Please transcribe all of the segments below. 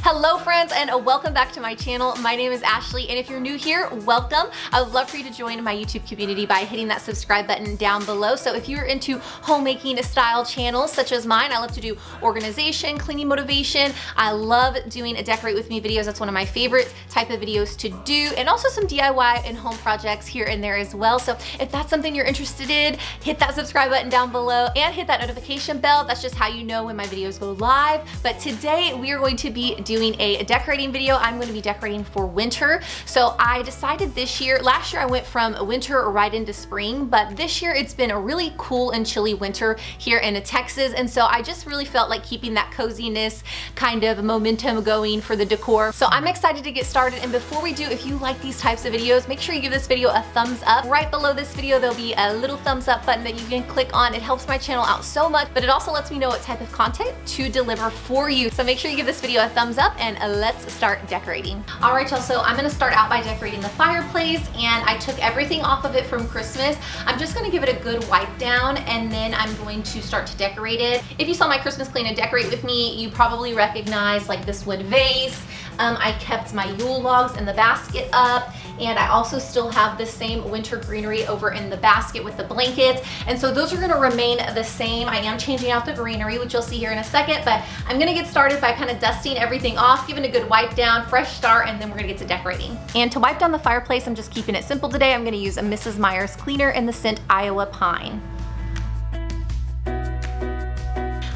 Hello friends, and welcome back to my channel. My name is Ashley, and if you're new here, welcome. I would love for you to join my YouTube community by hitting that subscribe button down below. So if you're into homemaking style channels such as mine, I love to do organization, cleaning motivation. I love doing a decorate with me videos. That's one of my favorite type of videos to do, and also some DIY and home projects here and there as well. So if that's something you're interested in, hit that subscribe button down below and hit that notification bell. That's just how you know when my videos go live. But today we are going to be doing a decorating video. I'm going to be decorating for winter. So I decided this year, last year I went from winter right into spring, but this year it's been a really cool and chilly winter here in Texas. And so I just really felt like keeping that coziness kind of momentum going for the decor. So I'm excited to get started. And before we do, if you like these types of videos, make sure you give this video a thumbs up. Right below this video, there'll be a little thumbs up button that you can click on. It helps my channel out so much, but it also lets me know what type of content to deliver for you. So make sure you give this video a thumbs up and let's start decorating. All right, y'all, so I'm gonna start out by decorating the fireplace, and I took everything off of it from Christmas. I'm just gonna give it a good wipe down, and then I'm going to start to decorate it. If you saw my Christmas clean and decorate with me, you probably recognize like this wood vase. I kept my Yule logs in the basket up, and I also still have the same winter greenery over in the basket with the blankets, and so those are gonna remain the same. I am changing out the greenery, which you'll see here in a second, but I'm gonna get started by kind of dusting everything off, giving a good wipe down, fresh start, and then we're gonna get to decorating. And to wipe down the fireplace, I'm just keeping it simple today. I'm gonna use a Mrs. Meyer's cleaner in the scent Iowa Pine.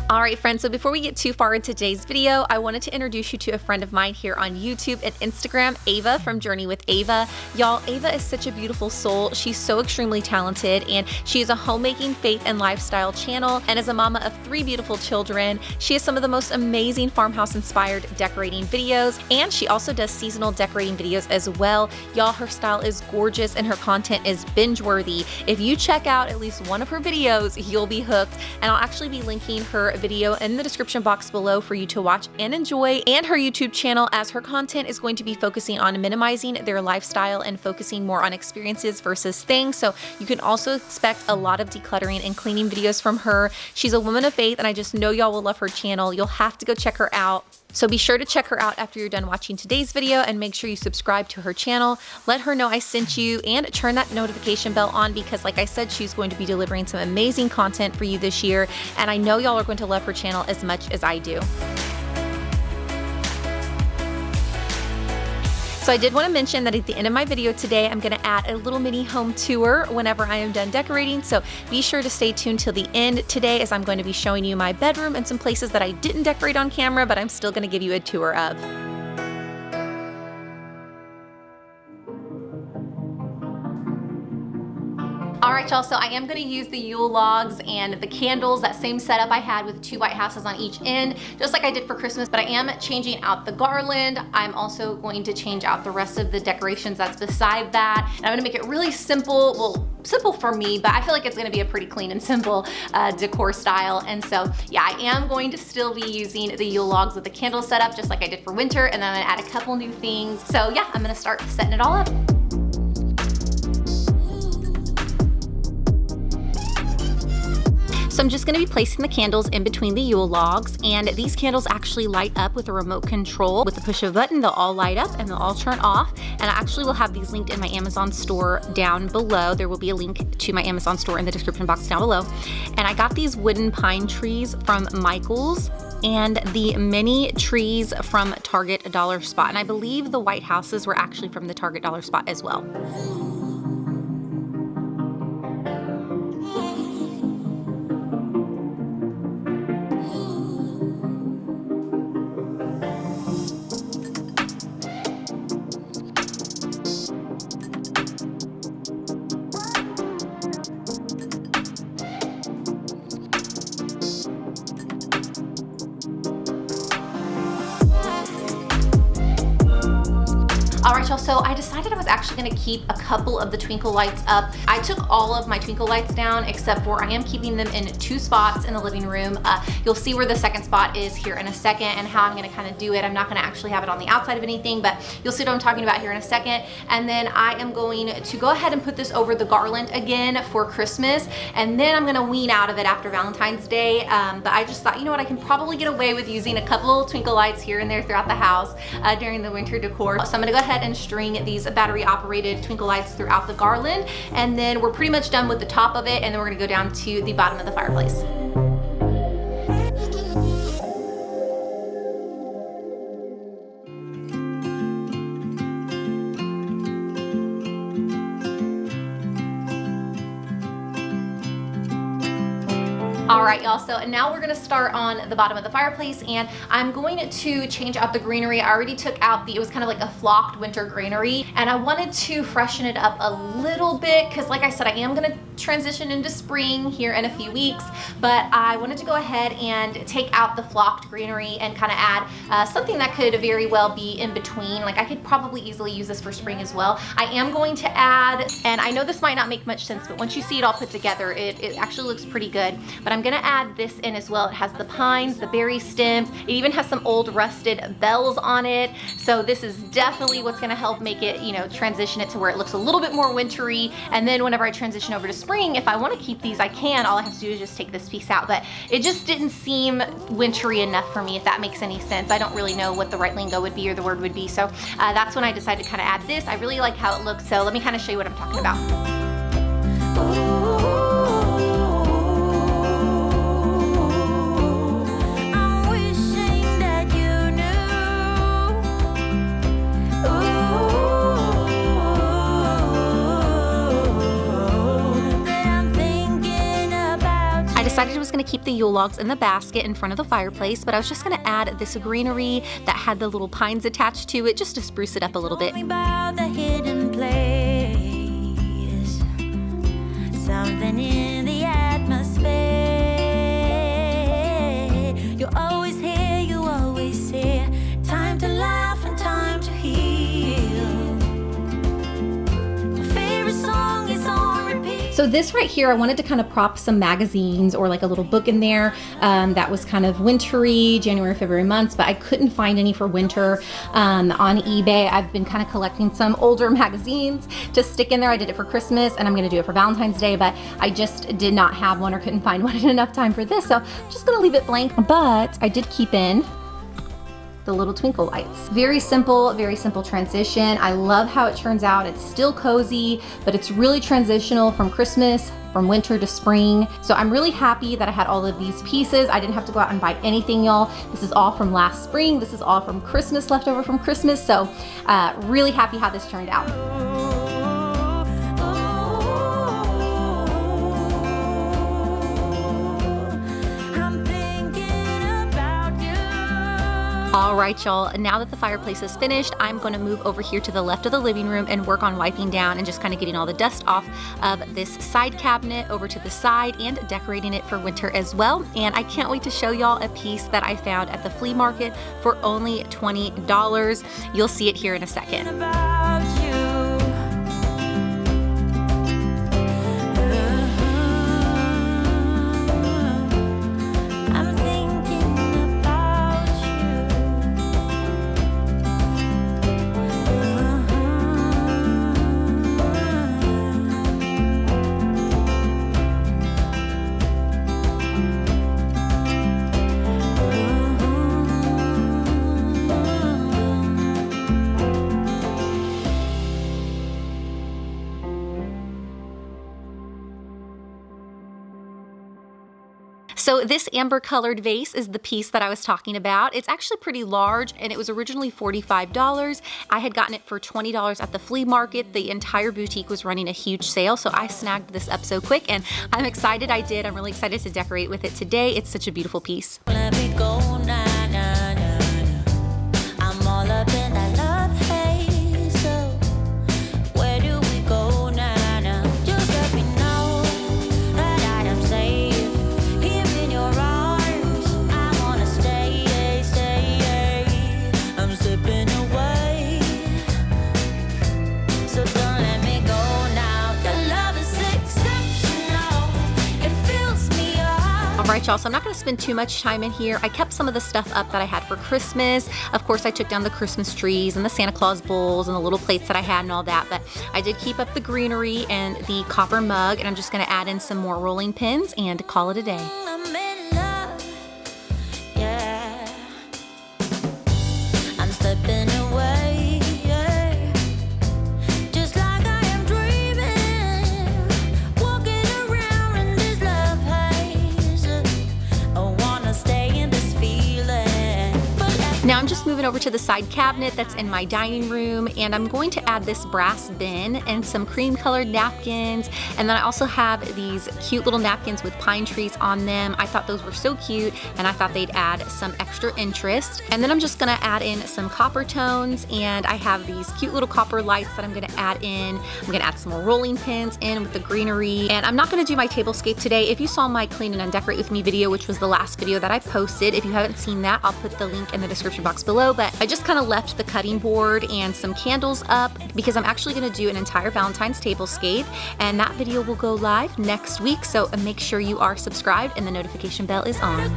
All right, friends, so before we get too far into today's video, I wanted to introduce you to a friend of mine here on YouTube and Instagram, Ava from Journey with Ava. Y'all, Ava is such a beautiful soul. She's so extremely talented, and she is a homemaking faith and lifestyle channel, and as a mama of 3 beautiful children, she has some of the most amazing farmhouse-inspired decorating videos, and she also does seasonal decorating videos as well. Y'all, her style is gorgeous, and her content is binge-worthy. If you check out at least one of her videos, you'll be hooked, and I'll actually be linking her video in the description box below for you to watch and enjoy, and her YouTube channel, as her content is going to be focusing on minimizing their lifestyle and focusing more on experiences versus things. So you can also expect a lot of decluttering and cleaning videos from her. She's a woman of faith, and I just know y'all will love her channel. You'll have to go check her out. So be sure to check her out after you're done watching today's video, and make sure you subscribe to her channel. Let her know I sent you, and turn that notification bell on, because like I said, she's going to be delivering some amazing content for you this year, and I know y'all are going to love her channel as much as I do. So I did want to mention that at the end of my video today, I'm going to add a little mini home tour whenever I am done decorating. So be sure to stay tuned till the end today, as I'm going to be showing you my bedroom and some places that I didn't decorate on camera, but I'm still going to give you a tour of. All right, y'all, so I am gonna use the Yule logs and the candles, that same setup I had with 2 white houses on each end, just like I did for Christmas, but I am changing out the garland. I'm also going to change out the rest of the decorations that's beside that. And I'm gonna make it really simple, well, simple for me, but I feel like it's gonna be a pretty clean and simple decor style. And so, yeah, I am going to still be using the Yule logs with the candle setup, just like I did for winter, and then I'm gonna add a couple new things. So yeah, I'm gonna start setting it all up. So I'm just gonna be placing the candles in between the Yule logs, and these candles actually light up with a remote control. With the push of a button, they'll all light up and they'll all turn off. And I actually will have these linked in my Amazon store down below. There will be a link to my Amazon store in the description box down below. And I got these wooden pine trees from Michael's, and the mini trees from Target Dollar Spot. And I believe the white houses were actually from the Target Dollar Spot as well. All right, y'all, so I decided I was actually gonna keep a couple of the twinkle lights up. I took all of my twinkle lights down except for I am keeping them in 2 spots in the living room. You'll see where the second spot is here in a second and how I'm gonna kind of do it. I'm not gonna actually have it on the outside of anything, but you'll see what I'm talking about here in a second. And then I am going to go ahead and put this over the garland again for Christmas, and then I'm gonna wean out of it after Valentine's Day. But I just thought, you know what, I can probably get away with using a couple little twinkle lights here and there throughout the house during the winter decor. So I'm gonna go ahead and string these battery operated twinkle lights throughout the garland, and then we're pretty much done with the top of it, and then we're gonna go down to the bottom of the fireplace. All right, y'all, so now we're gonna start on the bottom of the fireplace, and I'm going to change out the greenery. I already took out it was kind of like a flocked winter greenery, and I wanted to freshen it up a little bit because, like I said, I am gonna transition into spring here in a few weeks, but I wanted to go ahead and take out the flocked greenery and kind of add something that could very well be in between. Like, I could probably easily use this for spring as well. I am going to add, and I know this might not make much sense, but once you see it all put together, it actually looks pretty good. But I'm gonna add this in as well. It has the pines, the berry stems. It even has some old rusted bells on it. So this is definitely what's gonna help make it, you know, transition it to where it looks a little bit more wintry. And then whenever I transition over to spring, if I wanna keep these, I can. All I have to do is just take this piece out. But it just didn't seem wintry enough for me, if that makes any sense. I don't really know what the right lingo would be or the word would be. So that's when I decided to kind of add this. I really like how it looks. So let me kind of show you what I'm talking about. I decided I was going to keep the Yule logs in the basket in front of the fireplace, but I was just going to add this greenery that had the little pines attached to it just to spruce it up a little bit. Something in the atmosphere. You always hear, time to laugh and time to heal. My favorite song is on repeat. So this right here, I wanted to kind of prop some magazines or like a little book in there that was kind of wintry, January, February months, but I couldn't find any for winter on eBay. I've been kind of collecting some older magazines to stick in there. I did it for Christmas and I'm gonna do it for Valentine's Day, but I just did not have one or couldn't find one in enough time for this. So I'm just gonna leave it blank, but I did keep in the little twinkle lights. Very simple transition. I love how it turns out. It's still cozy, but it's really transitional from Christmas, from winter to spring. So I'm really happy that I had all of these pieces. I didn't have to go out and buy anything, y'all. This is all from last spring. This is all from Christmas, left over from Christmas. So really happy how this turned out. All right, y'all, now that the fireplace is finished, I'm going to move over here to the left of the living room and work on wiping down and just kind of getting all the dust off of this side cabinet over to the side and decorating it for winter as well. And I can't wait to show y'all a piece that I found at the flea market for only $20. You'll see it here in a second. So this amber colored vase is the piece that I was talking about. It's actually pretty large and it was originally $45. I had gotten it for $20 at the flea market. The entire boutique was running a huge sale, so I snagged this up so quick and I'm excited I did. I'm really excited to decorate with it today. It's such a beautiful piece. Let me go, nah, nah, nah, nah. I'm all up in that love haze. So where do we go now? Nah? Just let me know that I am safe. right, y'all, so I'm not gonna spend too much time in here. I kept some of the stuff up that I had for Christmas. Of course, I took down the Christmas trees and the Santa Claus bowls and the little plates that I had and all that, but I did keep up the greenery and the copper mug, and I'm just gonna add in some more rolling pins and call it a day. Now I'm just moving over to the side cabinet that's in my dining room, and I'm going to add this brass bin and some cream colored napkins, and then I also have these cute little napkins with pine trees on them. I thought those were so cute, and I thought they'd add some extra interest. And then I'm just gonna add in some copper tones, and I have these cute little copper lights that I'm gonna add in. I'm gonna add some more rolling pins in with the greenery, and I'm not gonna do my tablescape today. If you saw my clean and undecorate with me video, which was the last video that I posted, if you haven't seen that, I'll put the link in the description box below, but I just kind of left the cutting board and some candles up because I'm actually going to do an entire Valentine's tablescape, and that video will go live next week, so make sure you are subscribed and the notification bell is on.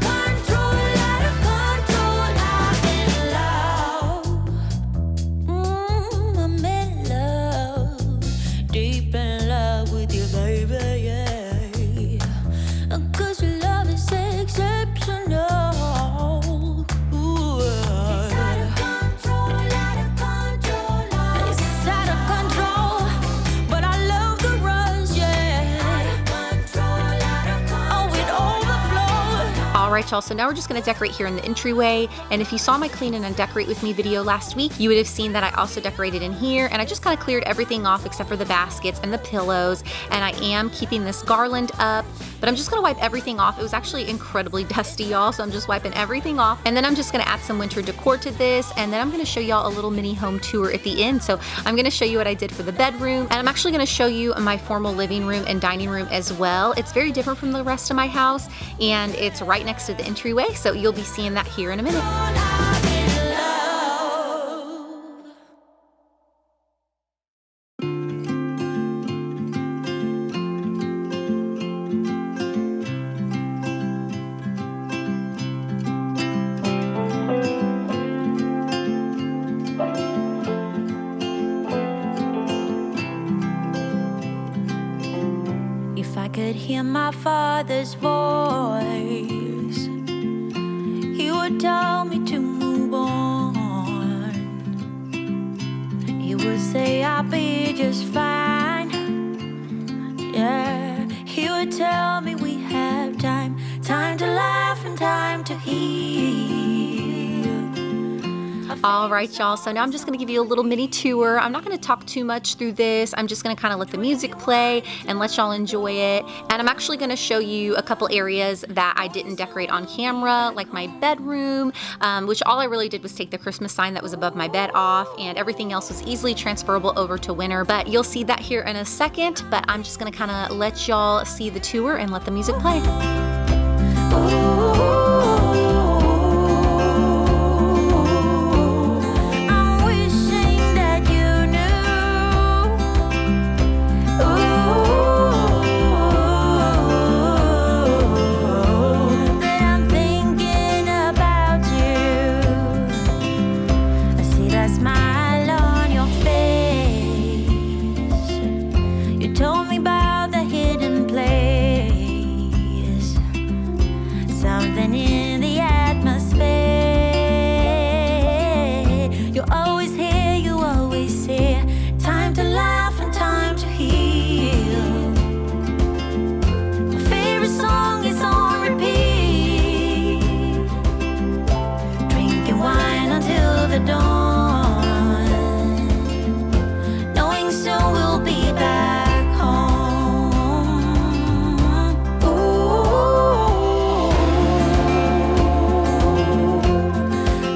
Alright, y'all, so now we're just going to decorate here in the entryway, and if you saw my clean and undecorate with me video last week, you would have seen that I also decorated in here, and I just kind of cleared everything off except for the baskets and the pillows, and I am keeping this garland up, but I'm just going to wipe everything off. It was actually incredibly dusty, y'all, so I'm just wiping everything off, and then I'm just going to add some winter decor to this, and then I'm going to show y'all a little mini home tour at the end. So I'm going to show you what I did for the bedroom, and I'm actually going to show you my formal living room and dining room as well. It's very different from the rest of my house, and it's right next to the entryway, so you'll be seeing that here in a minute. If I could hear my father's voice, he would tell me to move on. He would say I'll be just fine. Yeah, he would tell me we have time, time to laugh and time to heal. All right, y'all, so now I'm just going to give you a little mini tour. I'm not going to talk too much through this. I'm just going to kind of let the music play and let y'all enjoy it. And I'm actually going to show you a couple areas that I didn't decorate on camera, like my bedroom, which all I really did was take the Christmas sign that was above my bed off, and everything else was easily transferable over to winter. But you'll see that here in a second, but I'm just going to kind of let y'all see the tour and let the music play.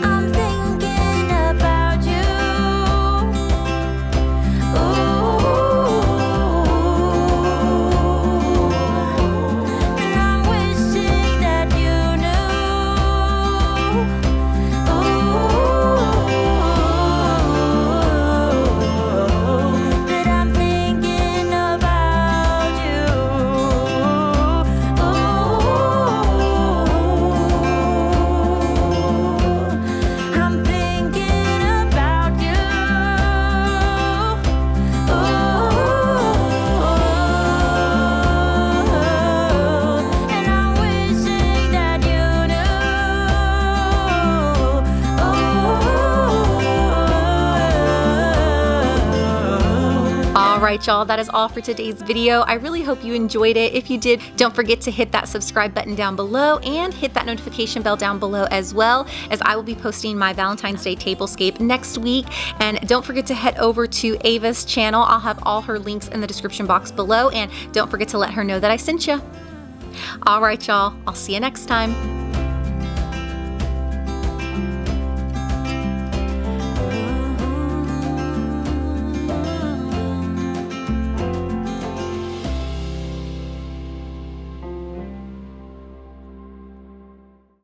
I'm thinking about you. right, y'all, that is all for today's video. I really hope you enjoyed it. If you did, don't forget to hit that subscribe button down below and hit that notification bell down below as well, as I will be posting my Valentine's Day tablescape next week. And don't forget to head over to Ava's channel. I'll have all her links in the description box below, and don't forget to let her know that I sent you. All right, y'all, I'll see you next time.